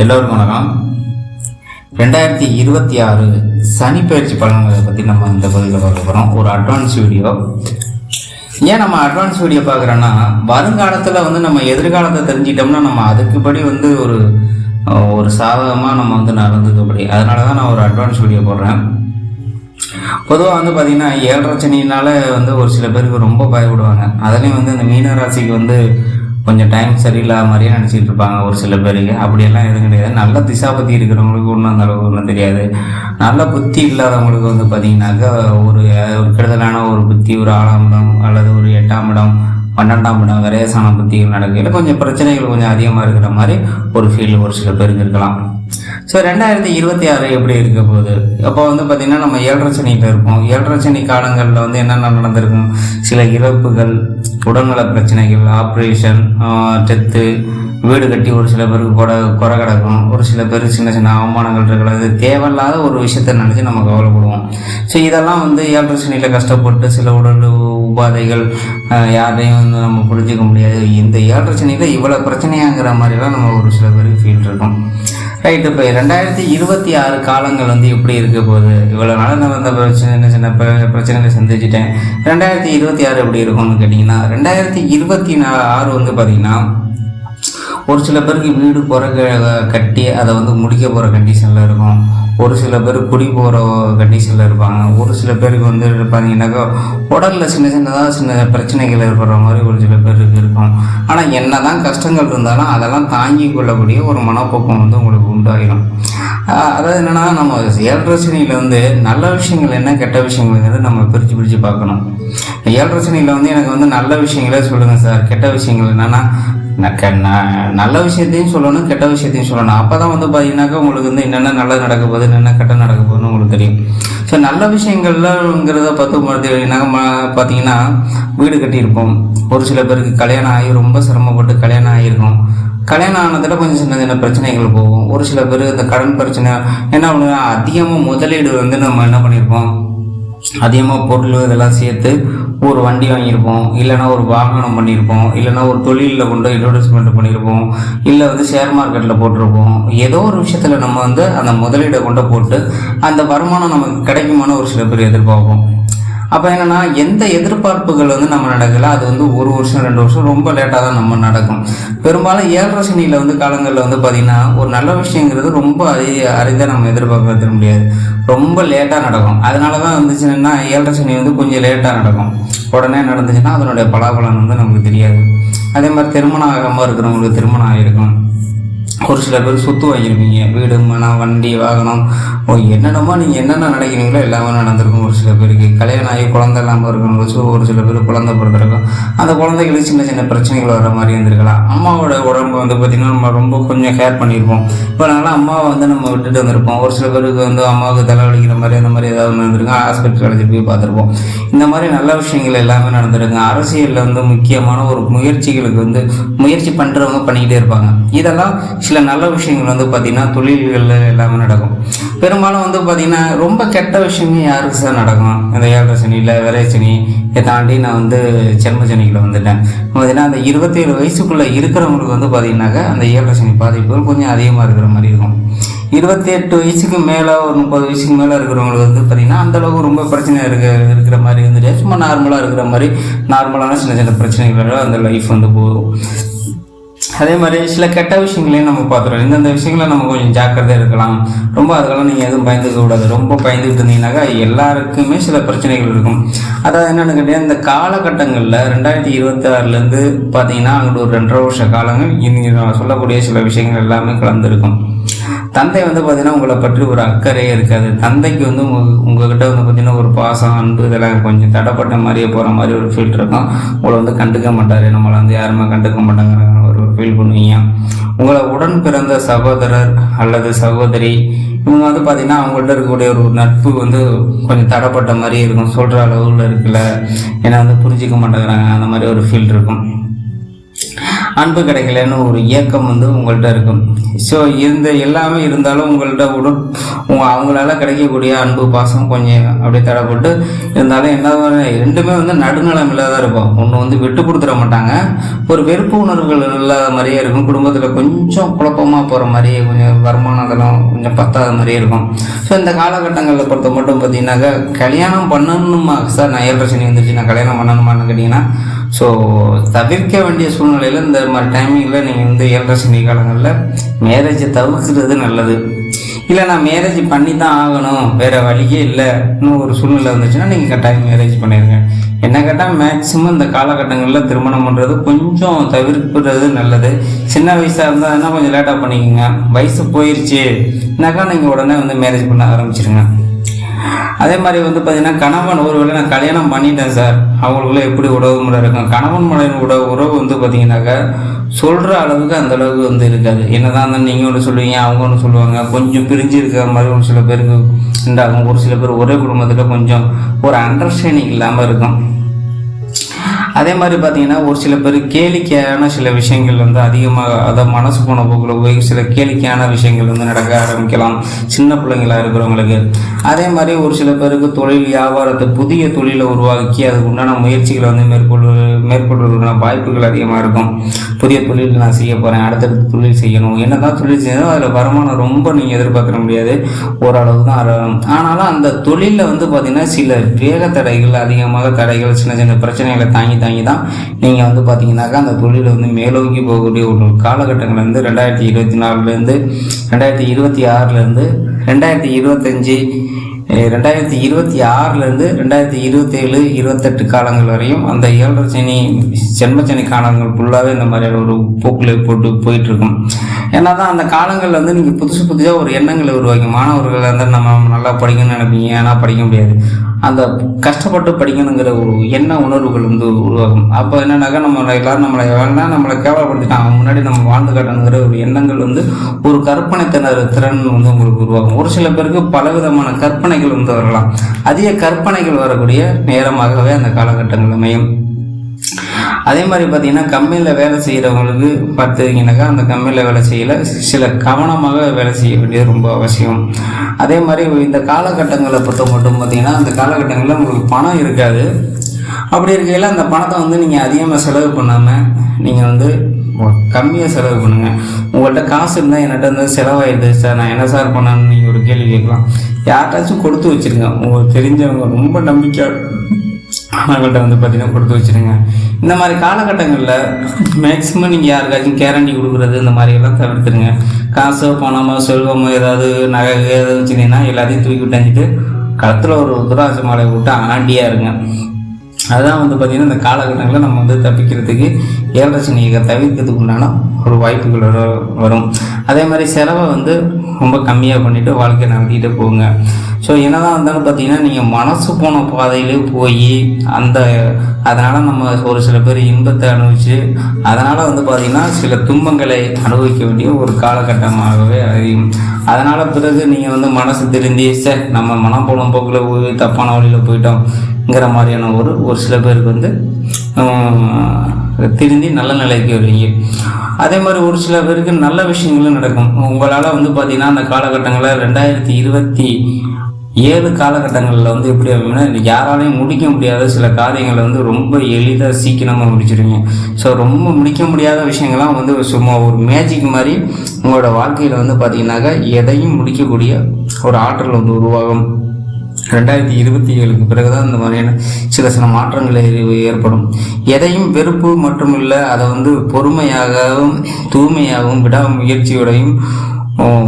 எல்லோருக்கும் வணக்கம். 2026 சனி பயிற்சி பலன்களை பற்றி நம்ம இந்த பகுதியில் பார்க்க போகிறோம். ஒரு அட்வான்ஸ் வீடியோ. ஏன் நம்ம அட்வான்ஸ் வீடியோ பார்க்குறோன்னா, வருங்காலத்தில் நம்ம எதிர்காலத்தை தெரிஞ்சிட்டோம்னா நம்ம அதுக்குப்படி ஒரு சாதகமாக நம்ம நடந்துக்கப்படி. அதனால தான் நான் ஒரு அட்வான்ஸ் வீடியோ போடுறேன். பொதுவாக பார்த்தீங்கன்னா 7.5 சனியினால ஒரு சில பேருக்கு ரொம்ப பயப்படுவாங்க. அதுலேயும் இந்த மீன ராசிக்கு கொஞ்சம் டைம் சரியில்லாத மாதிரியே நினச்சிட்டு இருப்பாங்க ஒரு சில பேருக்கு. அப்படியெல்லாம் எதுவும் கிடையாது. நல்ல திசாபத்தி இருக்கிறவங்களுக்கு ஒன்றும் அந்த அளவுக்கு ஒன்றும் தெரியாது. நல்ல புத்தி இல்லாதவங்களுக்கு பார்த்தீங்கன்னாக்கா ஒரு கெடுதலான ஒரு புத்தி, ஒரு 6ஆம் இடம் அல்லது ஒரு 8ஆம் இடம் 12ஆம் இடம் விரயசான புத்திகள் நடக்கையில் கொஞ்சம் பிரச்சனைகள் கொஞ்சம் அதிகமாக இருக்கிற மாதிரி ஒரு ஃபீல் ஒரு சில பேருக்கு இருக்கலாம். ஸோ 2026 எப்படி இருக்க போகுது? அப்போ பார்த்திங்கன்னா நம்ம 7.5 சனியில் இருப்போம். 7.5 சனி காலங்களில் என்னென்ன நடந்திருக்கும்? சில இறப்புகள், உடல்நல பிரச்சனைகள், ஆப்ரேஷன், டெத்து, வீடு கட்டி ஒரு சில பேருக்கு குறை கிடக்கும். ஒரு சில பேருக்கு சின்ன சின்ன அவமானங்கள் இருக்கிறது. தேவையில்லாத ஒரு விஷயத்தை நினச்சி நம்ம கவலைப்படுவோம். ஸோ இதெல்லாம் 7.5 சனியில் கஷ்டப்பட்டு சில உடல் உபாதைகள் யாரையும் நம்ம புரிஞ்சிக்க முடியாது. இந்த 7.5 சனியில் இவ்வளோ பிரச்சனையாங்கிற மாதிரிலாம் நம்ம ஒரு சில பேருக்கு ஃபீல் இருக்கும். ரைட்டு. இப்போ 2026 காலங்கள் எப்படி இருக்க போகுது? இவ்வளோ நாள் நான் சின்ன சின்ன பிரச்சனைகளை சந்திச்சிட்டேன். 2026 எப்படி இருக்கும்னு கேட்டிங்கன்னா, 2026 பார்த்திங்கன்னா ஒரு சில பேருக்கு வீடு கட்டி அதை முடிக்க போகிற கண்டிஷனில் இருக்கும். ஒரு சில பேர் குடி போகிற கண்டிஷனில் இருப்பாங்க. ஒரு சில பேருக்கு பார்த்தீங்கன்னாக்கா உடலில் சின்ன பிரச்சனைகள் ஏற்படுற மாதிரி ஒரு சில பேருக்கு இருக்கும். ஆனால் என்ன தான் கஷ்டங்கள் இருந்தாலும் அதெல்லாம் தாங்கி கொள்ளக்கூடிய ஒரு மனப்போக்கம் உங்களுக்கு உண்டாகிடும். அதாவது என்னென்னா, நம்ம 7.5 சனியில் நல்ல விஷயங்கள் என்ன, கெட்ட விஷயங்கள் நம்ம பிரித்து பார்க்கணும். 7.5 சனியில் எனக்கு நல்ல விஷயங்களே சொல்லுங்கள் சார், கெட்ட விஷயங்கள் என்னென்னா நல்ல விஷயத்தையும் சொல்லணும், கெட்ட விஷயத்தையும் சொல்லணும். அப்போ தான் பார்த்தீங்கன்னாக்கா உங்களுக்கு என்னென்ன நல்லது நடக்க போகுது, என்னென்ன கெட்ட நடக்க போகுதுன்னு உங்களுக்கு தெரியும். ஸோ நல்ல விஷயங்கள்ங்கிறத பார்த்தீங்கன்னா வீடு கட்டியிருப்போம். ஒரு சில பேருக்கு கல்யாணம் ஆகி ரொம்ப சிரமப்பட்டு கல்யாணம் ஆகியிருக்கும். கல்யாணம் ஆனதில் கொஞ்சம் சின்ன சின்ன பிரச்சனைகள் போகும். ஒரு சில பேர் இந்த கடன் பிரச்சனை என்ன பண்ணுவோம், அதிகமாக முதலீடு நம்ம என்ன பண்ணியிருப்போம், அதிகமாக பொருள் இதெல்லாம் சேர்த்து ஒரு வண்டி வாங்கியிருப்போம், இல்லைனா ஒரு வாகனம் பண்ணியிருப்போம், இல்லைனா ஒரு தொழிலில் கொண்டு இன்வெஸ்ட்மெண்ட் பண்ணியிருப்போம், இல்லை ஷேர் மார்க்கெட்டில் போட்டிருப்போம். ஏதோ ஒரு விஷயத்தில் நம்ம அந்த முதலீடை கொண்டு போட்டு அந்த வருமானம் நமக்கு கிடைக்குமான ஒரு சில பேர் எதிர்பார்ப்போம். அப்போ என்னென்னா, எந்த எதிர்பார்ப்புகள் நம்ம நடக்கலை, அது 1 வருஷம் 2 வருஷம் ரொம்ப லேட்டாக தான் நம்ம நடக்கும். பெரும்பாலும் 7.5 சனியில் காலங்களில் பார்த்திங்கன்னா ஒரு நல்ல விஷயங்கிறது ரொம்ப அரிதாக நம்ம எதிர்பார்க்க முடியாது. ரொம்ப லேட்டாக நடக்கும். அதனால தான் 7.5 சனி கொஞ்சம் லேட்டாக நடக்கும். உடனே நடந்துச்சுன்னா அதனுடைய பலாபலன் நமக்கு தெரியாது. அதே மாதிரி திருமணம் ஆகாமல் இருக்கிறவங்களுக்கு திருமணம் ஆகிருக்கும். ஒரு சில பேர் சொத்து வாங்கியிருப்பீங்க, வீடு, மனம், வண்டி, வாகனம், என்னென்னமோ நீங்கள் என்னென்ன நினைக்கிறீங்களோ எல்லாமே நடந்திருக்கும். ஒரு சில பேருக்கு கல்யாணம் ஆகி குழந்தை இல்லாமல் இருக்கணும். ஒரு சில பேர் குழந்தை பிறந்திருக்கும். அந்த குழந்தைகளுக்கு சின்ன சின்ன பிரச்சனைகள் வர மாதிரி இருந்திருக்கலாம். அம்மாவோட உடம்பு பார்த்திங்கன்னா நம்ம ரொம்ப கொஞ்சம் கேர் பண்ணியிருப்போம். இப்போ நாங்களாம் அம்மாவை நம்ம விட்டுட்டு வந்திருப்போம். ஒரு சில பேருக்கு அம்மாவுக்கு தலைவலிக்கிற மாதிரி அந்த மாதிரி ஏதாவது ஒன்று இருந்திருக்கும். ஹாஸ்பிட்டல் அழைச்சிட்டு போய் பார்த்துருப்போம். இந்த மாதிரி நல்ல விஷயங்கள் எல்லாமே நடந்திருக்குங்க. அரசியலில் முக்கியமான ஒரு முயற்சிகளுக்கு முயற்சி பண்ணுறவங்க பண்ணிக்கிட்டே இருப்பாங்க. இதெல்லாம் சில நல்ல விஷயங்கள் பார்த்திங்கன்னா தொழில்களில் எல்லாமே நடக்கும். பெரும்பாலும் பார்த்திங்கன்னா ரொம்ப கெட்ட விஷயமே யாருக்கு சார் நடக்கும்? இந்த 7.5 சனியில் விரை சனி தாண்டி நான் ஜென்ம சனியில் வந்துட்டேன். பார்த்திங்கன்னா அந்த 27 வயசுக்குள்ளே இருக்கிறவங்களுக்கு பார்த்திங்கனாக்கா அந்த 7.5 சனி பாதிப்புகள் கொஞ்சம் அதிகமாக இருக்கிற மாதிரி இருக்கும். 28 வயசுக்கு மேலே ஒரு 30 வயசுக்கு மேலே இருக்கிறவங்களுக்கு பார்த்திங்கன்னா அந்தளவுக்கு ரொம்ப பிரச்சனை இருக்கிற மாதிரி சும்மா நார்மலாக இருக்கிற மாதிரி நார்மலான சின்ன சின்ன பிரச்சனைகளோட அந்த லைஃப் போகும். அதே மாதிரி சில கெட்ட விஷயங்களையும் நம்ம பார்த்துருவோம். இந்தந்த விஷயங்களை நம்ம கொஞ்சம் ஜாக்கிரதையாக இருக்கலாம். ரொம்ப அதெல்லாம் நீங்கள் எதுவும் பயந்துக்க கூடாது. ரொம்ப பயந்துக்கிட்டு இருந்தீங்கன்னாக்கா எல்லாருக்குமே சில பிரச்சனைகள் இருக்கும். அதாவது என்னென்னு கேட்டீங்கன்னா, இந்த காலகட்டங்களில் 2026 பார்த்தீங்கன்னா அங்கிட்டு ஒரு 2.5 வருஷ காலங்கள் இன்றைக்கி நான் சொல்லக்கூடிய சில விஷயங்கள் எல்லாமே கலந்துருக்கும். தந்தை பார்த்தீங்கன்னா உங்களை பற்றி ஒரு அக்கறையே இருக்காது. தந்தைக்கு உங்ககிட்ட பார்த்தீங்கன்னா ஒரு பாசம், அன்பு இதெல்லாம் கொஞ்சம் தடைப்பட்ட மாதிரியே போகிற மாதிரி ஒரு ஃபீல் இருக்கும். உங்களை கண்டுக்க மாட்டார், நம்மளை யாருமே கண்டுக்க மாட்டாங்கிற ஒரு ஃபீல் பண்ணுவீங்க. உங்களை உடன் பிறந்த சகோதரர் அல்லது சகோதரி இவங்க பார்த்தீங்கன்னா அவங்கள்ட்ட இருக்கக்கூடிய ஒரு நட்பு கொஞ்சம் தடைப்பட்ட மாதிரி இருக்கும். சொல்கிற அளவில் இருக்குல்ல, ஏன்னா புரிஞ்சிக்க மாட்டேங்கிறாங்க, அந்த மாதிரி ஒரு ஃபீல் இருக்கும். அன்பு கிடைக்கலன்னு ஒரு ஏக்கம் வந்து உங்கள்கிட்ட இருக்கும். ஸோ எல்லாமே இருந்தாலும் உங்கள்கிட்ட அவங்களால கிடைக்கக்கூடிய அன்பு பாசம் கொஞ்சம் அப்படியே தடப்பட்டு இருந்தாலும் என்ன ரெண்டுமே வந்து நடுநிலைமையில தான் இருக்கும். ஒன்று வந்து விட்டு கொடுத்துட மாட்டாங்க, ஒரு வெறுப்பு உணர்வுகள் இல்லாத மாதிரியே இருக்கும். குடும்பத்தில் கொஞ்சம் குழப்பமாக போகிற மாதிரியே, கொஞ்சம் வருமானம் அதெல்லாம் கொஞ்சம் பத்தாத மாதிரியே இருக்கும். ஸோ இந்த காலகட்டங்களில் பொறுத்த மட்டும் பார்த்தீங்கன்னாக்கா கல்யாணம் பண்ணணுமா சார், நான் 7.5 சனி வந்துச்சு, நான் கல்யாணம் பண்ணணுமான்னு கேட்டிங்கன்னா, ஸோ தவிர்க்க வேண்டிய சூழ்நிலையில் இந்த மாதிரி டைமிங்கில் நீங்கள் வந்து 7.5 சனி காலங்களில் மேரேஜை தவிர்க்கிறது நல்லது. இல்லை நான் மேரேஜ் பண்ணி தான் ஆகணும், வேறு வழியே இல்லை இன்னும் ஒரு சூழ்நிலை வந்துச்சுன்னா நீங்கள் கட்டாயம் மேரேஜ் பண்ணிடுங்க. என்ன கேட்டால் மேக்ஸிமம் இந்த காலகட்டங்களில் திருமணம் பண்ணுறது கொஞ்சம் தவிர்க்கிறது நல்லது. சின்ன வயசாக இருந்தால் கொஞ்சம் லேட்டாக பண்ணிக்கோங்க. வயசு போயிடுச்சுனாக்கா நீங்கள் உடனே வந்து மேரேஜ் பண்ண ஆரம்பிச்சிருங்க. அதே மாதிரி வந்து பார்த்தீங்கன்னா கணவன் ஒருவேளை நான் கல்யாணம் பண்ணிட்டேன் சார், அவங்களுக்குள்ள எப்படி உறவு முறை இருக்கும், கணவன் மனைவியோட உறவு வந்து பார்த்தீங்கன்னாக்கா சொல்கிற அளவுக்கு அந்த அளவுக்கு வந்து இருக்காது. என்னதான் இருந்தாலும் நீங்கள் ஒன்று சொல்லுவீங்க, அவங்க ஒன்று சொல்லுவாங்க, கொஞ்சம் பிரிஞ்சு இருக்கிற மாதிரி ஒரு சில பேருக்கு உண்டாகும். ஒரு சில பேர் ஒரே குடும்பத்தில் கொஞ்சம் ஒரு அண்டர்ஸ்டாண்டிங் இல்லாமல் இருக்கும். அதே மாதிரி பார்த்தீங்கன்னா ஒரு சில பேர் கேளிக்கையான சில விஷயங்கள் வந்து அதிகமாக அதை மனசு போன போக்கில் போய் சில கேளிக்கையான விஷயங்கள் வந்து நடக்க ஆரம்பிக்கலாம் சின்ன பிள்ளைங்களாக இருக்கிறவங்களுக்கு. அதே மாதிரி ஒரு சில பேருக்கு தொழில் வியாபாரத்தை புதிய தொழிலை உருவாக்கி அதுக்கு உண்டான முயற்சிகளை வந்து மேற்கொள்வதற்கான வாய்ப்புகள் அதிகமாக இருக்கும். புதிய தொழில் நான் செய்ய போகிறேன், அடுத்தடுத்து தொழில் செய்யணும், என்னதான் தொழில் செய்யணும் அதில் வருமானம் ரொம்ப நீங்கள் எதிர்பார்க்க முடியாது, ஓரளவு தான். ஆனாலும் அந்த தொழிலில் வந்து பார்த்திங்கன்னா சில வேக தடைகள், அதிகமாக தடைகள், சின்ன சின்ன பிரச்சனைகளை தாங்கி தான் நீங்கள் வந்து பார்த்தீங்கன்னாக்கா அந்த தொழிலை வந்து மேலோங்கி போகக்கூடிய ஒரு காலகட்டங்கள் வந்து 2024 2026 2025 2026 2027 28 காலங்கள் வரையும் அந்த 7.5 சனி ஜென்மச்சனி காலங்கள் ஃபுல்லாகவே இந்த மாதிரியான ஒரு போக்கில் போட்டு போயிட்டுருக்கும். ஏன்னா தான் அந்த காலங்களில் வந்து நீங்கள் புதுசாக ஒரு எண்ணங்களை உருவாக்கி மாணவர்கள் வந்து நம்ம நல்லா படிக்கணும்னு நினைப்பீங்க, ஏன்னா படிக்க முடியாது. அந்த கஷ்டப்பட்டு படிக்கணுங்கிற ஒரு எண்ண உணர்வுகள் வந்து உருவாகும். அப்போ என்னன்னாக்கா எல்லாரும் நம்மளை கேவலப்படுத்திட்டாங்க, முன்னாடி நம்ம வாழ்ந்து காட்டணுங்கிற ஒரு எண்ணங்கள் வந்து ஒரு கற்பனை திறன் வந்து உங்களுக்கு உருவாகும். ஒரு சில பேருக்கு பலவிதமான கற்பனைகள் வந்து வரலாம். அதிக கற்பனைகள் வரக்கூடிய நேரமாகவே அந்த காலகட்டங்கள் அமையும். அதே மாதிரி பார்த்தீங்கன்னா கம்பெனியில் வேலை செய்கிறவங்களுக்கு பார்த்தீங்கன்னாக்கா அந்த கம்பெனியில் வேலை செய்யல சில கவனமாக வேலை செய்ய வேண்டியது ரொம்ப அவசியம். அதே மாதிரி இந்த காலகட்டங்களை பொறுத்த மட்டும் பார்த்தீங்கன்னா அந்த காலகட்டங்களில் உங்களுக்கு பணம் இருக்காது. அப்படி இருக்கையில் அந்த பணத்தை வந்து நீங்கள் அதிகமாக செலவு பண்ணாமல் நீங்கள் வந்து கம்மியாக செலவு பண்ணுங்கள். உங்கள்கிட்ட காசு இருந்தால் என்கிட்ட வந்து செலவாயிடுது சார், நான் என்ன சார் பண்ணணும்னு நீங்கள் ஒரு கேள்வி கேட்கலாம். யார்ட்டாச்சும் கொடுத்து வச்சுருங்க, உங்களுக்கு தெரிஞ்சவங்க ரொம்ப நம்பிக்கை அவங்கள்ட்ட வந்து பார்த்தீங்கன்னா கொடுத்து வச்சுருங்க. இந்த மாதிரி காலகட்டங்களில் மேக்ஸிமம் நீங்கள் யாருக்காச்சும் கேரண்டி கொடுக்குறது இந்த மாதிரியெல்லாம் தவிர்த்துருங்க. காசோ பணமோ செல்வமோ ஏதாவது நகை ஏதாவது வச்சுருந்தீங்கன்னா எல்லாத்தையும் தூக்கி விட்டாஞ்சிட்டு களத்தில் ஒரு ருத்ராட்ச மாலை விட்டு ஆண்டியாக இருங்க. அதுதான் வந்து பார்த்திங்கன்னா இந்த காலகட்டங்களில் நம்ம வந்து தப்பிக்கிறதுக்கு 7.5 சனியை தவிர்க்கிறதுக்கு உண்டான ஒரு வாய்ப்புகள் வரும். அதே மாதிரி செலவை வந்து ரொம்ப கம்மியாக பண்ணிவிட்டு வாழ்க்கையை நடத்திக்கிட்டு போங்க. ஸோ என்னதான் இருந்தாலும் பார்த்தீங்கன்னா நீங்கள் மனசு போன பாதையிலே போய் அதனால் நம்ம ஒரு சில பேர் இன்பத்தை அனுபவிச்சு அதனால் வந்து பார்த்திங்கன்னா சில துன்பங்களை அனுபவிக்க வேண்டிய ஒரு காலகட்டமாகவே அறியும். அதனால் பிறகு நீங்கள் வந்து மனசு திருந்தி சார் நம்ம மனம் போன போக்கில் போய் தப்பான வழியில் போயிட்டோங்கிற மாதிரியான ஒரு சில பேருக்கு வந்து திருந்தி நல்ல நிலைக்கு வருவீங்க. அதே மாதிரி ஒரு சில பேருக்கு நல்ல விஷயங்களும் நடக்கும். உங்களால் வந்து பார்த்திங்கன்னா அந்த காலகட்டங்களில் 2027 காலகட்டங்களில் வந்து எப்படி அப்படின்னா யாராலையும் முடிக்க முடியாத சில காரியங்களை வந்து ரொம்ப எளிதாக சீக்கிரமாக முடிச்சிடுவீங்க. ஸோ ரொம்ப முடிக்க முடியாத விஷயங்கள்லாம் வந்து சும்மா ஒரு மேஜிக் மாதிரி உங்களோட வாழ்க்கையில் வந்து பார்த்திங்கனாக்கா எதையும் முடிக்கக்கூடிய ஒரு ஆற்றல் வந்து உருவாகும். 2027க்கு பிறகுதான் இந்த மாதிரியான சில மாற்றங்கள் ஏற்படும். எதையும் வெறுப்பு மற்றும் இல்லை, அதை வந்து பொறுமையாகவும் தூய்மையாகவும் விடாமுயற்சியோடையும்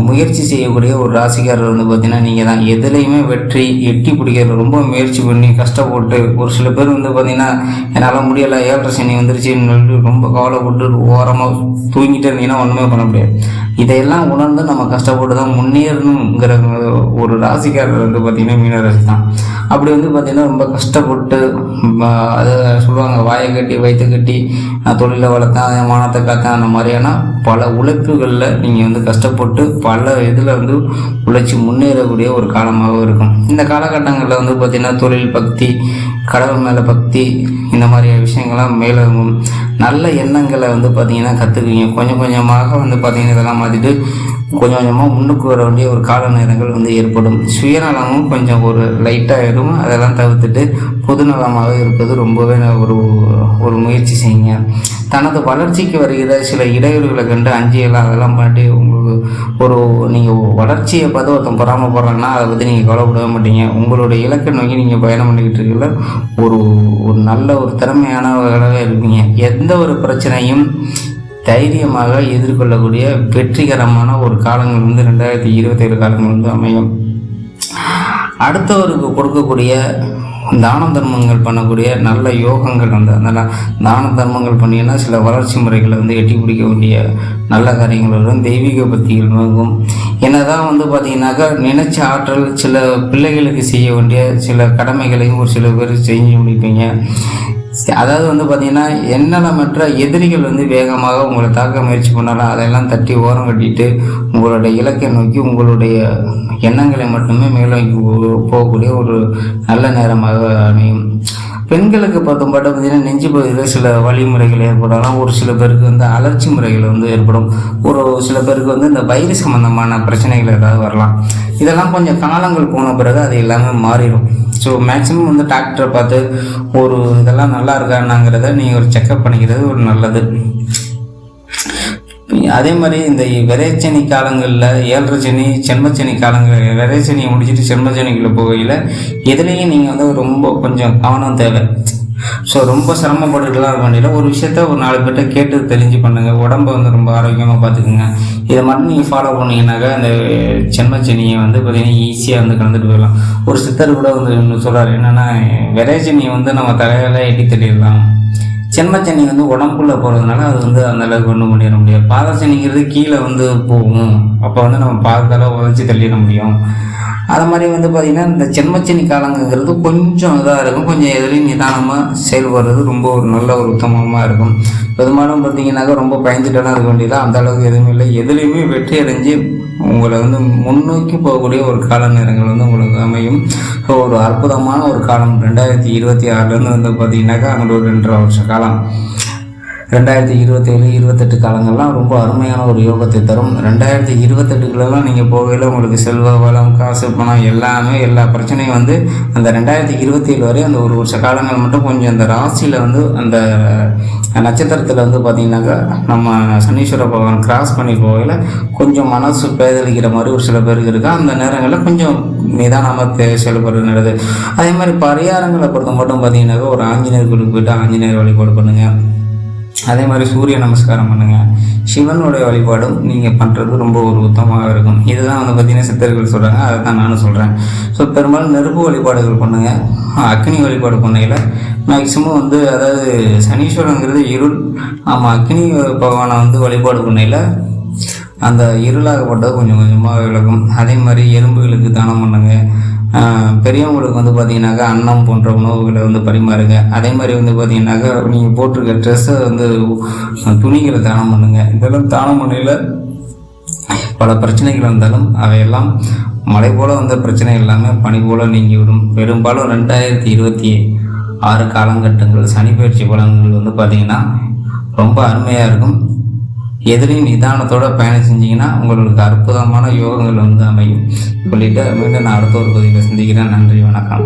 முயற்சி செய்யக்கூடிய ஒரு ராசிக்காரர் வந்து பார்த்தீங்கன்னா நீங்கள் தான். எதுலேயுமே வெற்றி எட்டி பிடிக்கிறது ரொம்ப முயற்சி பண்ணி கஷ்டப்பட்டு ஒரு சில பேர் வந்து பார்த்தீங்கன்னா என்னால் முடியலை 7.5 சனி வந்துருச்சுன்னு ரொம்ப கவலைப்பட்டு ஓரமாக தூங்கிட்டு இருந்தீங்கன்னா ஒன்றுமே பண்ண முடியாது. இதையெல்லாம் உணர்ந்து நம்ம கஷ்டப்பட்டு தான் முன்னேறணுங்கிற ஒரு ராசிக்காரர் வந்து பார்த்திங்கன்னா மீனராசி தான். அப்படி வந்து பார்த்திங்கன்னா ரொம்ப கஷ்டப்பட்டு அதை சொல்லுவாங்க, வாயை கட்டி வயிற்று கட்டி நான் தொழிலை வளர்த்தேன் மானத்தை காத்தேன், அந்த மாதிரியான பல உழைப்புகளில் நீங்கள் வந்து கஷ்டப்பட்டு பல இதில் வந்து உழைச்சி முன்னேறக்கூடிய ஒரு காலமாக இருக்கும். இந்த காலகட்டங்களில் வந்து பார்த்திங்கன்னா தொழில் பக்தி கடவுள் மேலே பக்தி, இந்த மாதிரி விஷயங்கள்லாம் மேலோங்கும். நல்ல எண்ணங்களை வந்து பார்த்திங்கன்னா கற்றுக்குவீங்க. கொஞ்சம் கொஞ்சமாக வந்து பார்த்திங்கன்னா இதெல்லாம் மாற்றிட்டு கொஞ்சம் கொஞ்சமாக முன்னுக்கு வர வேண்டிய ஒரு கால நேரங்கள் வந்து ஏற்படும். சுயநலமும் கொஞ்சம் ஒரு லைட்டாக இருக்கும். அதெல்லாம் தவிர்த்துட்டு பொதுநலமாக இருப்பது ரொம்பவே ஒரு முயற்சி செய்யுங்க. தனது வளர்ச்சிக்கு வருகிற சில இடையூறுகளை கண்டு அஞ்சியெல்லாம் அதெல்லாம் பண்ணி உங்களுக்கு நீங்கள் வளர்ச்சியை பார்த்து ஒருத்தன் பொறாமப்படுறாங்கன்னா அதை பற்றி நீங்கள் கவலைப்படவே மாட்டீங்க. உங்களுடைய இலக்கை நோக்கி நீங்கள் பயணம் பண்ணிக்கிட்டு இருக்கல ஒரு நல்ல ஒரு திறமையானவர்களாக இருப்பீங்க. எந்த ஒரு பிரச்சனையும் தைரியமாக எதிர்கொள்ளக்கூடிய வெற்றிகரமான ஒரு காலங்கள் வந்து 2027 காலங்கள் வந்து அமையும். அடுத்தவருக்கு கொடுக்கக்கூடிய தான தர்மங்கள் பண்ணக்கூடிய நல்ல யோகங்கள் வந்து அதனால் தான தர்மங்கள் பண்ணிங்கன்னா சில வளர்ச்சி முறைகளை வந்து எட்டி பிடிக்க வேண்டிய நல்ல காரியங்கள் வரும். தெய்வீக பக்திகள் வாங்கும். என்னதான் வந்து பார்த்திங்கனாக்கா நினைச்ச ஆற்றல் சில பிள்ளைகளுக்கு செய்ய வேண்டிய சில கடமைகளையும் ஒரு சில பேர் செஞ்சு முடிப்பீங்க. அதாவது வந்து பார்த்திங்கன்னா எண்ணலமற்ற எதிரிகள் வந்து வேகமாக உங்களை தாக்க முயற்சி பண்ணாலும் அதெல்லாம் தட்டி ஓரம் கட்டிட்டு உங்களுடைய இலக்கை நோக்கி உங்களுடைய எண்ணங்களை மட்டுமே மேலோக்கி போகக்கூடிய ஒரு நல்ல நேரமாக அமையும். பெண்களுக்கு பார்த்தும்பாட்டு பார்த்திங்கன்னா நெஞ்சு பகுதியில் சில வழிமுறைகள் ஏற்படலாம். ஒரு சில பேருக்கு வந்து அலர்ச்சி முறைகள் வந்து ஏற்படும். ஒரு சில பேருக்கு வந்து இந்த வயிறு சம்பந்தமான பிரச்சனைகள் ஏதாவது வரலாம். இதெல்லாம் கொஞ்சம் காலங்கள் போன பிறகு அது எல்லாமே மாறிடும். ஸோ மேக்ஸிமம் வந்து டாக்டரை பார்த்து இதெல்லாம் நல்லா இருக்கான்னாங்கிறத நீங்கள் ஒரு செக்கப் பண்ணிக்கிறது ஒரு நல்லது. அதே மாதிரி இந்த விரைச்சனி காலங்களில் 7.5 சனி சென்மச்சனி காலங்கள் விரைச்சனியை முடிச்சுட்டு சென்மச்சனிக்குள்ளே போகையில் எதுலேயும் நீங்கள் வந்து ரொம்ப கொஞ்சம் கவனம் தேவை. ஸோ ரொம்ப சிரமப்பட்டுலாம் இருக்க வேண்டியது. ஒரு விஷயத்த ஒரு 4 பேர்கிட்ட கேட்டு தெரிஞ்சு பண்ணுங்கள். உடம்பை வந்து ரொம்ப ஆரோக்கியமாக பார்த்துக்குங்க. இதை மட்டும் நீங்கள் ஃபாலோ பண்ணிங்கனாக்கா அந்த சென்மச்சனியை வந்து பார்த்திங்கன்னா ஈஸியாக வந்து கலந்துட்டு போயிடலாம். ஒரு சித்தர் கூட வந்து இன்னும் சொல்கிறார் என்னென்னா, விரைச்சனியை வந்து நம்ம தலையில் எட்டி தள்ளிடலாம். சென்மச்சனி வந்து உடம்புக்குள்ளே போகிறதுனால அது வந்து அந்த அளவுக்கு ஒன்றும் பண்ணிட முடியாது. பாதச்சனிங்கிறது கீழே வந்து போகும். அப்போ வந்து நம்ம பாதத்தால் உதச்சி தள்ளிட முடியும். அது மாதிரி வந்து பார்த்திங்கன்னா இந்த சென்மச்சனி காலங்கிறது கொஞ்சம் இதாக இருக்கும். கொஞ்சம் எதுலேயும் நிதானமாக செயல்படுறது ரொம்ப ஒரு நல்ல ஒரு உத்தமமாக இருக்கும். பெரும்பாலும் பார்த்திங்கனாக்கா ரொம்ப பயந்துட்டெல்லாம் இருக்க வேண்டியது அந்த அளவுக்கு எதுவுமே இல்லை. எதுலேயுமே வெற்றி அடைஞ்சு உங்களை வந்து முன்னோக்கி போகக்கூடிய ஒரு கால நேரங்கள் வந்து உங்களுக்கு அமையும். ஸோ ஒரு அற்புதமான ஒரு காலம் 2026 வந்து பார்த்திங்கனாக்கா அங்கே ஒரு 2.5 வருஷ காலம். 2027, 28 காலங்கள்லாம் ரொம்ப அருமையான ஒரு யோகத்தை தரும். 2028க்குள்ளெல்லாம் நீங்கள் போகையில் உங்களுக்கு செல்வ வளம் காசு பணம் எல்லாமே எல்லா பிரச்சனையும் வந்து அந்த 2027 வரை அந்த ஒரு வருஷ காலங்கள் மட்டும் கொஞ்சம் அந்த ராசியில் வந்து அந்த நட்சத்திரத்தில் வந்து பார்த்திங்கனாக்கா நம்ம சனீஸ்வர பகவான் கிராஸ் பண்ணி போகையில் கொஞ்சம் மனசு பேதலிக்கிற மாதிரி ஒரு சில பேருக்கு இருக்கா. அந்த நேரங்களில் கொஞ்சம் நிதானமாக செயல்படுறது நல்லது. அதே மாதிரி பரிகாரங்களை பொறுத்த மட்டும் பார்த்திங்கனாக்கா ஒரு ஆஞ்சநேயர் கோயிலுக்கு போய்ட்டு ஆஞ்சநேயர் வழிபாடு பண்ணுங்கள். அதே மாதிரி சூரிய நமஸ்காரம் பண்ணுங்கள். சிவனுடைய வழிபாடும் நீங்கள் பண்ணுறது ரொம்ப ஒரு உத்தமமாக இருக்கும். இதுதான் வந்து பார்த்திங்கன்னா சித்தர்கள் சொல்கிறாங்க. அதை தான் நானும் சொல்கிறேன். ஸோ பெரும்பாலும் நெருப்பு வழிபாடுகள் பண்ணுங்கள். அக்னி வழிபாடு பண்ணையில் மேக்சிமம் வந்து அதாவது சனீஸ்வரங்கிறது இருள். அக்னி பகவானை வந்து வழிபாடு பண்ணையில் அந்த இருளாகப்பட்டது கொஞ்சம் கொஞ்சமாக விலகும். அதே மாதிரி எறும்புகளுக்கு தானம் பண்ணுங்கள். பெரியவங்களுக்கு வந்து பார்த்திங்கனாக்கா அன்னம் போன்ற உணவுகளை வந்து பரிமாறுங்க. அதே மாதிரி வந்து பார்த்திங்கனாக்கா நீங்கள் போட்டிருக்க ட்ரெஸ்ஸை வந்து துணிகளை தானம் பண்ணுங்கள். இதெல்லாம் தானம் பண்ணையில் பல பிரச்சனைகள் வந்தாலும் அவையெல்லாம் மழை போல் வந்த பிரச்சனை எல்லாமே பனி போல் நீங்கிவிடும். பெரும்பாலும் 2026 காலகட்டங்கள் சனி பயிற்சி பலன்கள் வந்து பார்த்திங்கன்னா ரொம்ப அருமையாக இருக்கும். எதிரையும் நிதானத்தோடு பயணம் செஞ்சிங்கன்னா உங்களுக்கு அற்புதமான யோகங்கள் வந்து அமையும் சொல்லிட்டு மீண்டும் நான் அடுத்த ஒரு பதிவில் சந்திக்கிறேன். நன்றி, வணக்கம்.